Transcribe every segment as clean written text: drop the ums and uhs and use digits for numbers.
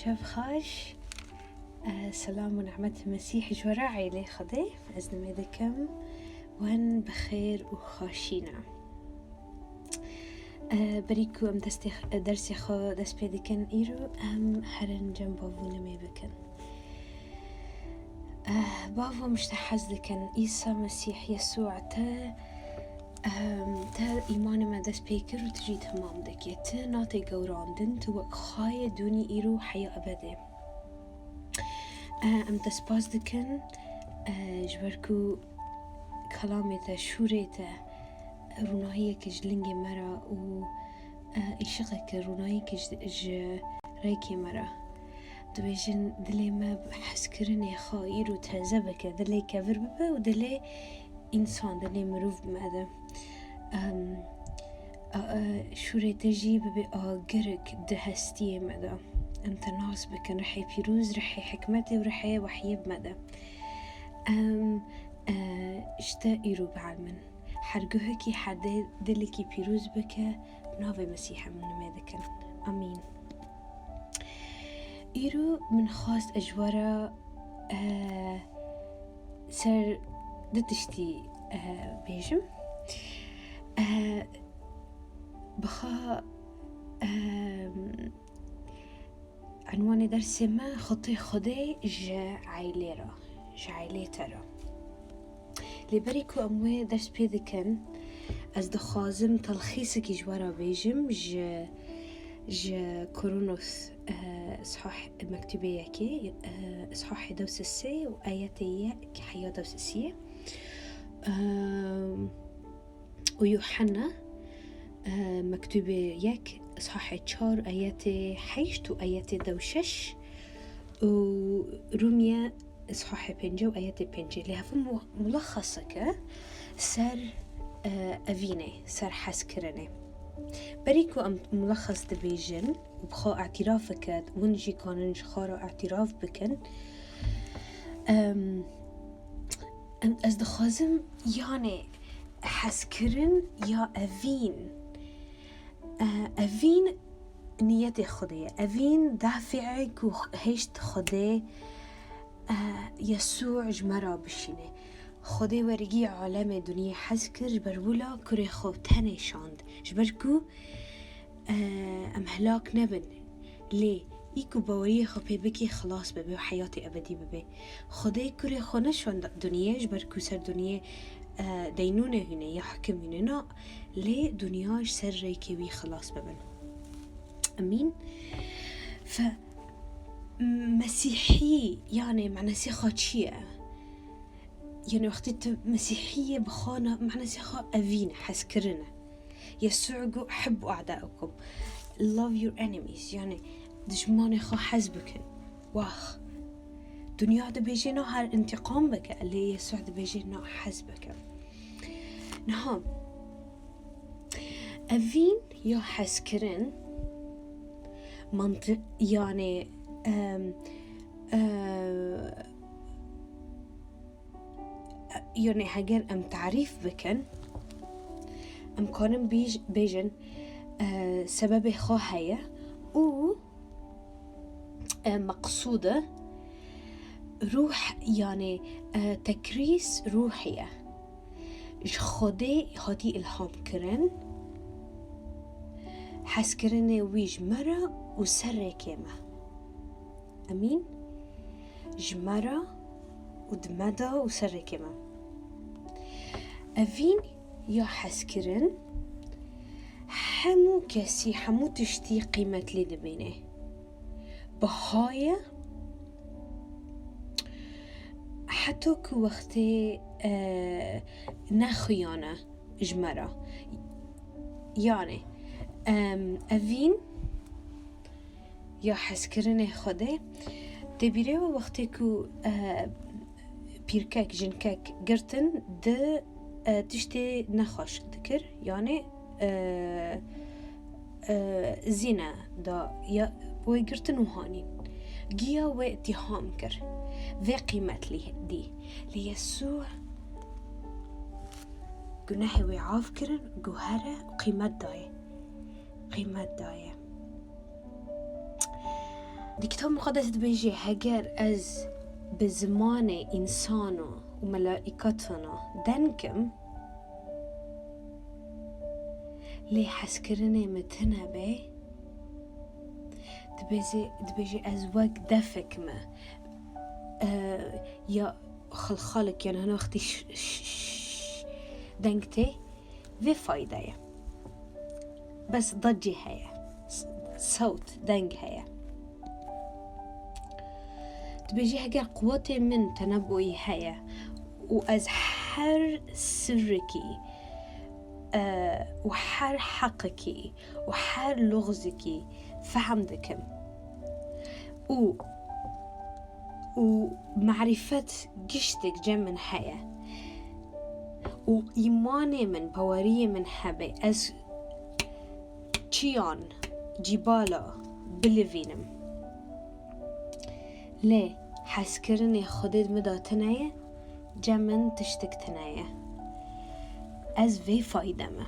شب خاش. سلام ونعمة المسيح جورا عيلي خدي أزنمي ذكم وهن بخير وخاشينا. بريكو أم درسي خو دس بيدكن إيرو أم هرن جنبابو نمي بكن. بابو مشتحز لكن إيسا مسيح يسوع تا إيمان ما دس بيكر وتجي تمام دكي تا ناتي قوراندن توك خاية دوني إيرو حياة أبدي. أم تسباز دكن جبركو كلامي تا شوري تا روناهية كجلنجي مرا و إشغك روناهية كج ريكي مرا دبيجن دلي ما بحس كرني خاير وتهزبك دلي كفر ببا ودلي إنسان دلي مروف بماذا شوري تجي ببي آقرك دهستي ماذا أنت ناس بكن رحي بيروز رحي حكمتي ورحي وحي بماذا اشتائروا بعلمن حرقوهكي حد دلكي بيروز بك بنافي مسيحة من ماذا أمين. إيرو من خاص أجوارا سر دتشتي بيجم بخا عنوان درس ما خطي خدي جعيلي ترى لبريكو أموي درس بيدكن از دخازم تلخيصك جوارا بيجم ج كورونوس إصحاح مكتوبة ياكي إصحاح دوس السي وآياتي كحياة دوس السي ويوحنا مكتوبة ياك إصحاح 4 آياتي حيشت وآياتي دوشش وروميا إصحاح 5 وآياتي 5 لها في ملخصك سر أفيني سر حسكرني بريكو أم ملخص دبيجن وبخا اعترافك ونجي كان خارا اعتراف بكن أصدخازم يعني حسكرن يا أفين نيتي خدي أفين دافعك وهيشت خدي يسوع جمرا بشيني خدي ورقي عالم الدنيا حسكر جبرولا كري خو تاني شاند جبركو أم هلاك نبن ليه إيكو باوري خو بيبكي خلاص ببي وحياتي أبدي ببي خدي كري خو نشاند دنيا جبركو سر دنيا دينونة هنا يحكم هنا ليه دنياش سر ريكي بي خلاص ببن أمين. ف مسيحي يعني معنى سيخة شيئة يعني وقت مسيحية بخانة معنى سيخة أفين حسكرنا يسوع جو حبوا أعدائكم love your enemies يعني دجماني خا حزبكن واخ دنيا ده بيجينا هر انتقام بك اللي يسوع ده بيجينا حزبك نعم أفين يا حسكرن منطق يعني يعني هجر أم تعريف بكن أم كانم بيجن سبب خواهية و مقصودة روح يعني تكريس روحية خدي هاتي إلهام كرن حس كرن ويج مرة وسر كيما أمين جمرة ودمدا وسر كيما أفين يا حسكرن حمو كسي حمو تشتي قيمة لدبينه بهاية حتى كو وقتي نخيانة جمرة يعني أفين يا حسكرن خده تبيره وقتي كو بيركاك جنكاك قرتن ده تشتي نخاش ذكر يعني زنا دا يا ويقرتن وهانين جيا واتهام كر ذي قيمة لي دي ليسوع جناحي وعاف كرن جوهرة قيمة داية دي كتاب مقدس دبيجي هجر از بزمان إنسانو وملائكتنا دنكم لي حسكرني متنا بي دبيجي از وق دفك ما يا خلخالك يعني هنا وقتي دنكتي في فايدة بس ضجي هيا صوت دنك هيا تبيجي هجر قوتي من تنبؤي هيا وأز حر سركي وحر حقكي وحر لغزكي فهمدكم ومعرفة قشتك جمن هيا وإيماني من بورية من حبي أز تشيان جبالا بلفينم ليه حسكرني خديد مدى تنايا جمن تشتك تنايا از في فايدة ما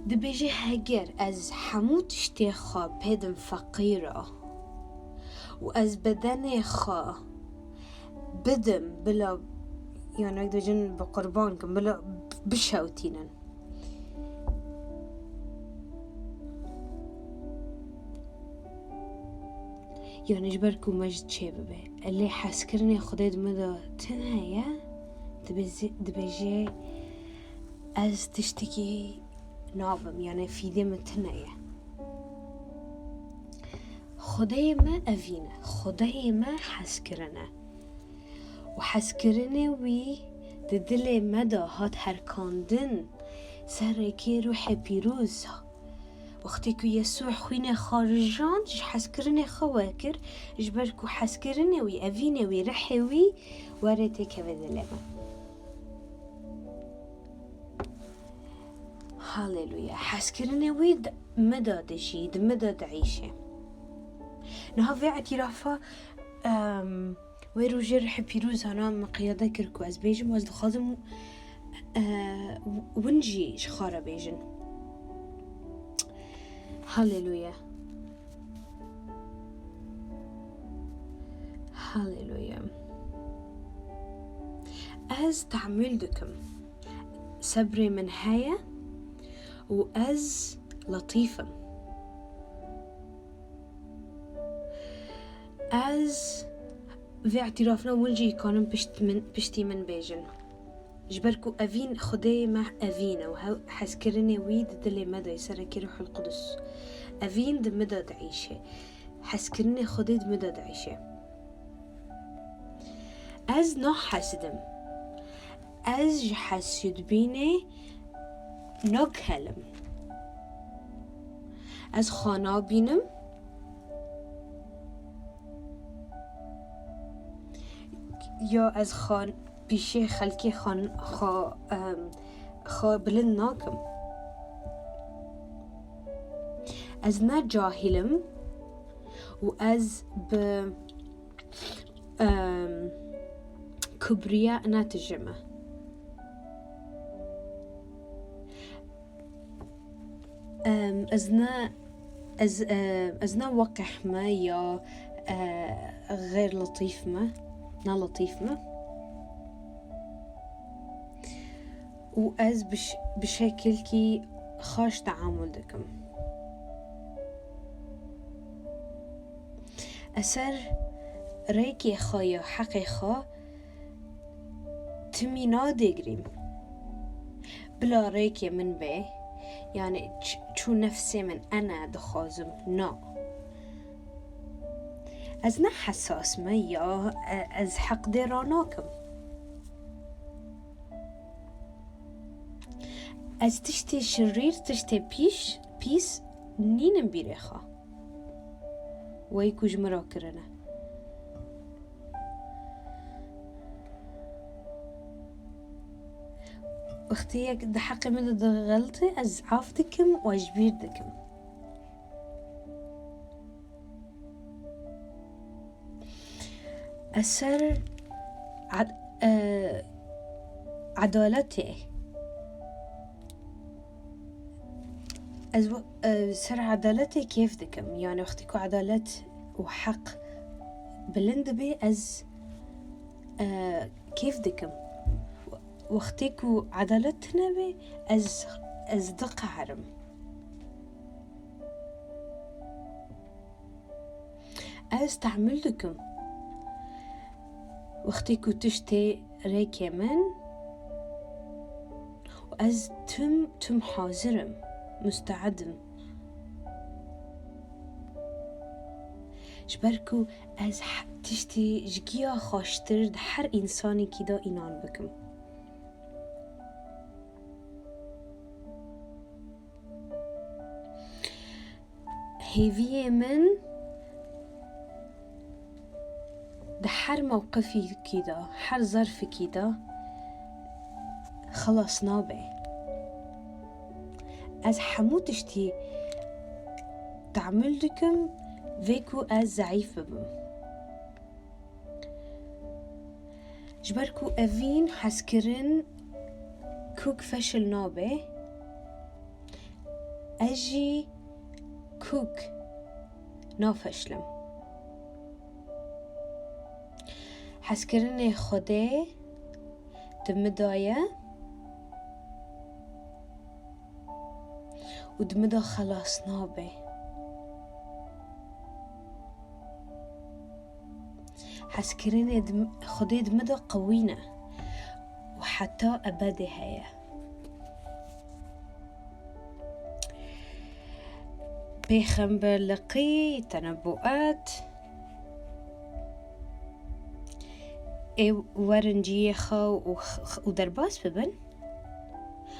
دبيجي هجر از حموت اشتيخا بيدم فقيرة وأز بدني خا بدم بلا يعني أقدر جن بقربانكم بلا بشوتينن يعني جبركو مجد شبابه اللي حسكرني خديد مدى تنايا دبيجي از تشتكي نابم يعني في دم تنايا خدای ما أفينا خدای ما حسكرنا وحسكرني وي ددلي مدى هات هركاندن سركي روحي بيروز وقتی که يسوع خوینه خارجان جش حسكرني خواكر جبركو حسكرني وي أفينا وي رحي وي وريتي كبدلما هاليلويا حسكرني وي مدى دجيد مدى دعيشه نها في اعترافه ويرو جرح بيروز هنا مقيادة كركو از بيجن واز دخازم ونجي شخارة بيجن هاليلويا هاليلويا از تعمل دكم صبري من هيا وأز لطيفة از في اعترافنا ولجي كانم بشتي من بيجن جبركو أفين خدي مع أفينا وهو حسكرني ويد دلي مدى يسركي روح القدس أفين د مدى دعيشة حسكرني خدي د مدى دعيشة از نوح حسدم از جحسد بيني نكهلم از خانا بينم یا از خان پیشه خلکی خا بلند ناکم از نه جاهلم و از ب كبرياء ناتجمه أزنا وقح ما يا غير لطيف ما نا لطيف ما وأز بشكل كي خاش تعامل دكم أسر ريكي خايا حقي خا تمي نادقريم بلا ريكي من بي يعني شو نفسي من أنا دخازم نا از نه حساس ما یا از حق دراناکم از تشتي شرير تشتي بيس نينم بيريخا ويكو جمرا كرنا اختيك ده حقي من ده غلطي از عافتكم واجبير دكم أسر عدالته از سر عدالتي كيف دكم يعني وقتكو عدالت وحق بلند بي از كيف دكم وقتكو عدالتنا بي از دق عرم از تعمل دكم وقتكو تشتي ريكي من وأز تم حاضرم مستعدم جبركو از تشتي جگيا خاشتر ده هر إنساني كدا إنان بكم هيفيه من ده هر موقفي كدا هر ظرف كدا خلاص نابه از حمو تشتي تعمل دكم فيكو از ضعيف ببم جبركو أفين حسكرن كوك فشل نابه أجي كوك نافشلم حسكرن خده دمدايه ودمدا خلاص نابه حسكرين خدي دمدا قوينة وحتى أبدي هيا بيخنبر لقي تنبؤات ورنجي خو ودرباس ببن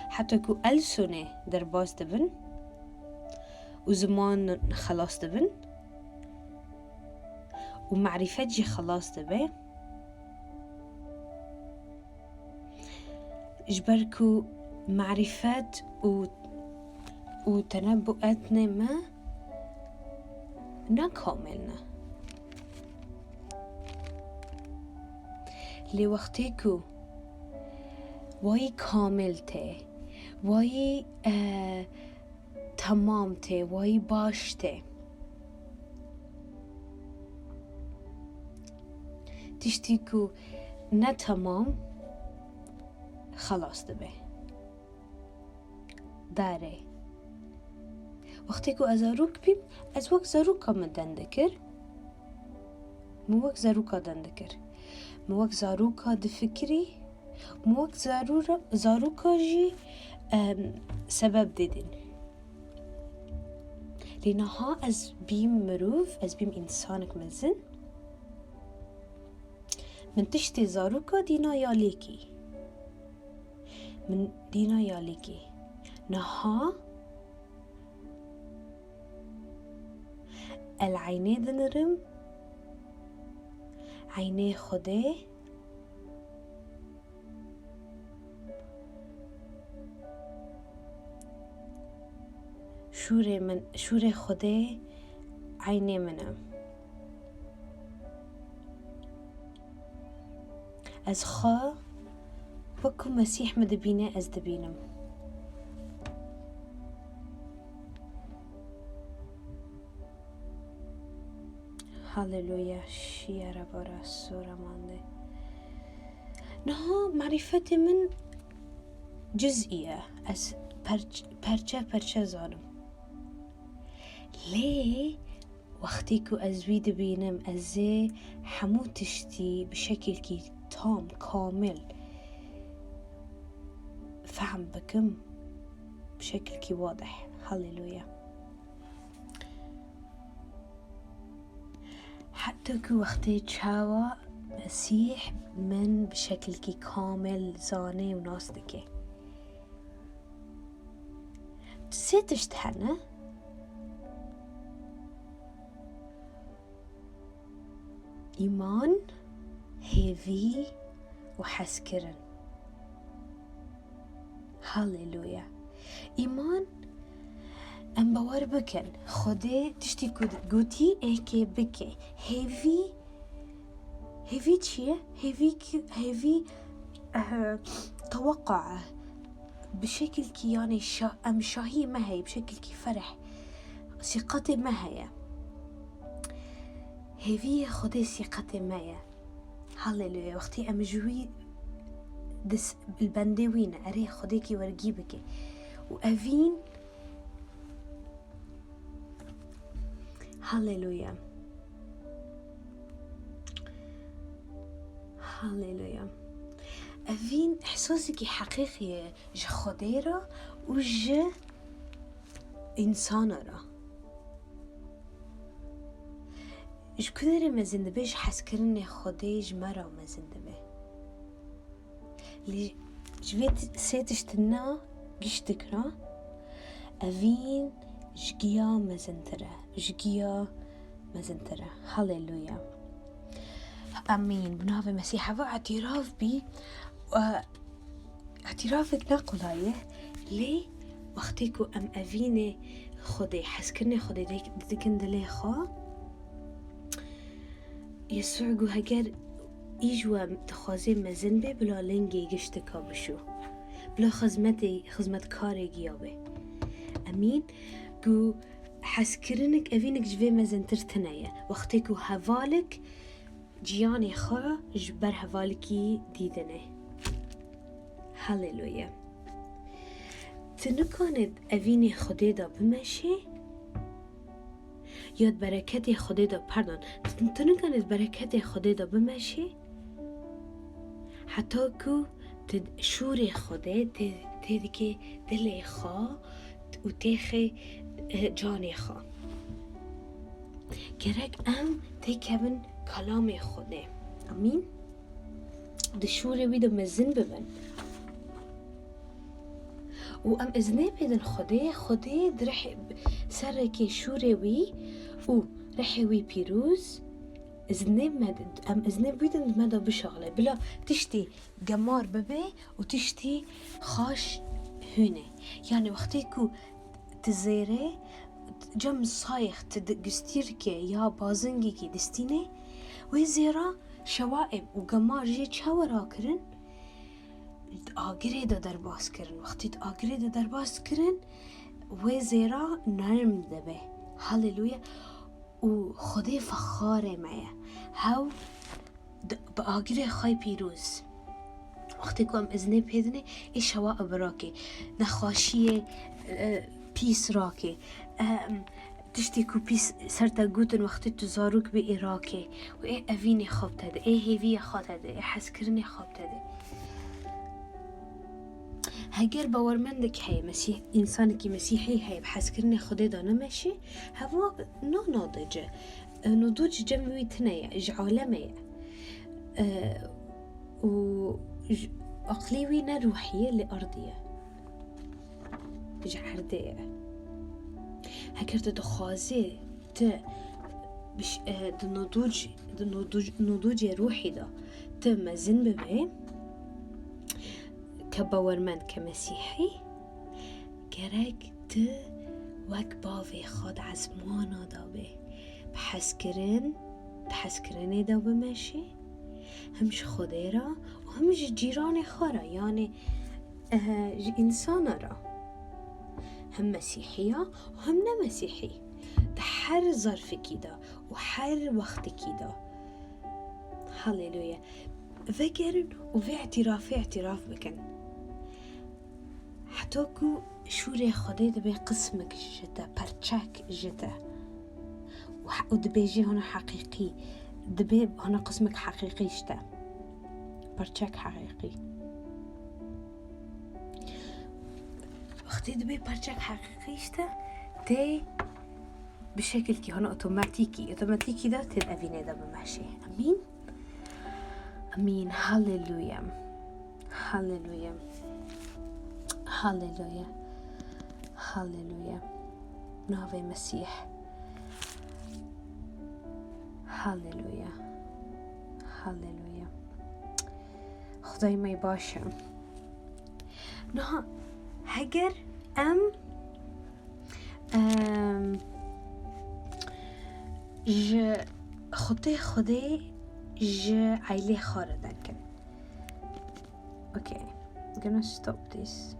حتى كو ألسنة درباس دبن وزمان خلاص دبن ومعرفة جي خلاص دبي جبركو معرفات وتنبؤاتنا ما نكاملنا لوقتكو واي كاملته واي تمامته واي باشته تشتيكو نتمام خلاص دبه داره وقتكو ازاروك بيم از وقت زاروكا مدن دكر مو وقت زاروكا دن دكر مو وقت زاروكا دفكري مو وقت زاروكا جي سبب ديدن لنها از بيم مروف از بيم انسانك مزن من تشتي زاروكا دينا ياليكي من دينا ياليكي نها العيني دنرم عيني خده شور خده عيني منم از خا وكو مسيح مدبينه از دبينم هاللويا شيا ربارا سورة مانده نها معرفة من جزئية از پرچه زانم ليه وقتيكو ازوي دبينم ازي حمو تشتي بشكل كي تام كامل فهم بكم بشكل كي واضح هاللويا حتى كو وقتي تشاوى مسيح من بشكل كي كامل زاني وناصدكي تسيتش تحنا إيمان هيفي وحسكرن هاللويا إيمان ام باور بكن خده تشتي قوتي ايكي بكي هيفي چيه؟ هيفي توقع بشكل كي يعني ام شاهي ما هي بشكل كي فرح ثقتي ما هي هذه خدي ثقتي ما هي. هاللويا. وقتي ام جوي دس بالبندوين اري خديكي ورجيبك وافين. هاللويا هاللويا. افين احساسك حقيقي ج خديرة وج انسانة را اج كدر ما زندبيش حس كرني خديج مرا ما زندبي لي جويت سيتشتنا جشتكرا افين جيا مزنترة جيا مزنترة. هاللويا امين. بنافي مسيحة واعتراف بي اعترافك نقلايه لي وقتكو ام افيني خدي حسكرني خدي ديكن دليخا يسوع جو هجر إجوا تخازي مزن بي بلا لنجي جشتكا بشو بلا خزمت كاري جيابي. أمين. جو حسكرنك أفينك جوي مزن ترتنايا وقتكو هفالك جياني خا جبر هفالكي ديدني. هاللويا. تنكاند أفيني خديدا بمشي یاد برکت خدا دا پردان تنکانید برکت خدا دا بمشی حتی که شور خدا تیدی که دل خوا و تیخ جان خوا گرک ام تیکبن کلام خدا. امین. ده شور ویدو مزن ببن و ام ازنه بیدن خدا درح سرکی شوره وی و رحي وي بيروز ازنب بيدن مدى بشغلة بلا تشتي جمار ببي وتشتي خاش هنا يعني وقتيكو تزيري جم صايخ تدقستيركي يا بازنجيكي دستيني ويزيرا شوائب وجمار جي تشاورا كرن آگری دا درباس کرن. وقتی آگری دا درباس کرن وزیرا نرم دبه. هاللويا. و خدای فخاره معه هاو با آگری خای پیروز وقتی که ام ازنه پیدنه ای شواء براکه نخواشی پیس راکه تشتی که پیس سرتا گوتن وقتی تو زاروک به ایراکه و ای اوینی خواب تده ای هیوی خواب تده ای حس کرنی خواب تده. هجر باورمندك هاي مسيح إنسانك مسيحي هاي بحس كرني خدي دانا ماشي هوا ناضجة نضوج جمعي تنايا عالمية و أقليوي روحية لأرضية عردية هكر تدخازي بش نضوج روحي دا تمزن ببعي كباورمند كمسيحي جرك وك باوي خاد عزمانا دابه بحسكرني دابه ماشي همش خديرا وهمش جيراني خارا يعني إنسانة را هم مسيحية وهم نمسيحي ده حر ظرف كده وحر وقت كده. هاللويا. فكرن وفي اعتراف بكن حتوكو شوري خدي دبي قسمك جتا برشاك جتا ودبي جي هنا حقيقي دبي هنا قسمك حقيقي جتا برشاك حقيقي وقتي دبي برشاك حقيقي جتا تي بشكل كي هنا اوتوماتيكي ده تدأفيني ده بماشي. امين. امين. هاللويا هاللويا هاللويا هاللويا. نافي مسيح. هاللويا هاللويا. خدای می باشه. نه هگر ج خدای ج عیلی خاردن کن. Okay, I'm gonna stop this.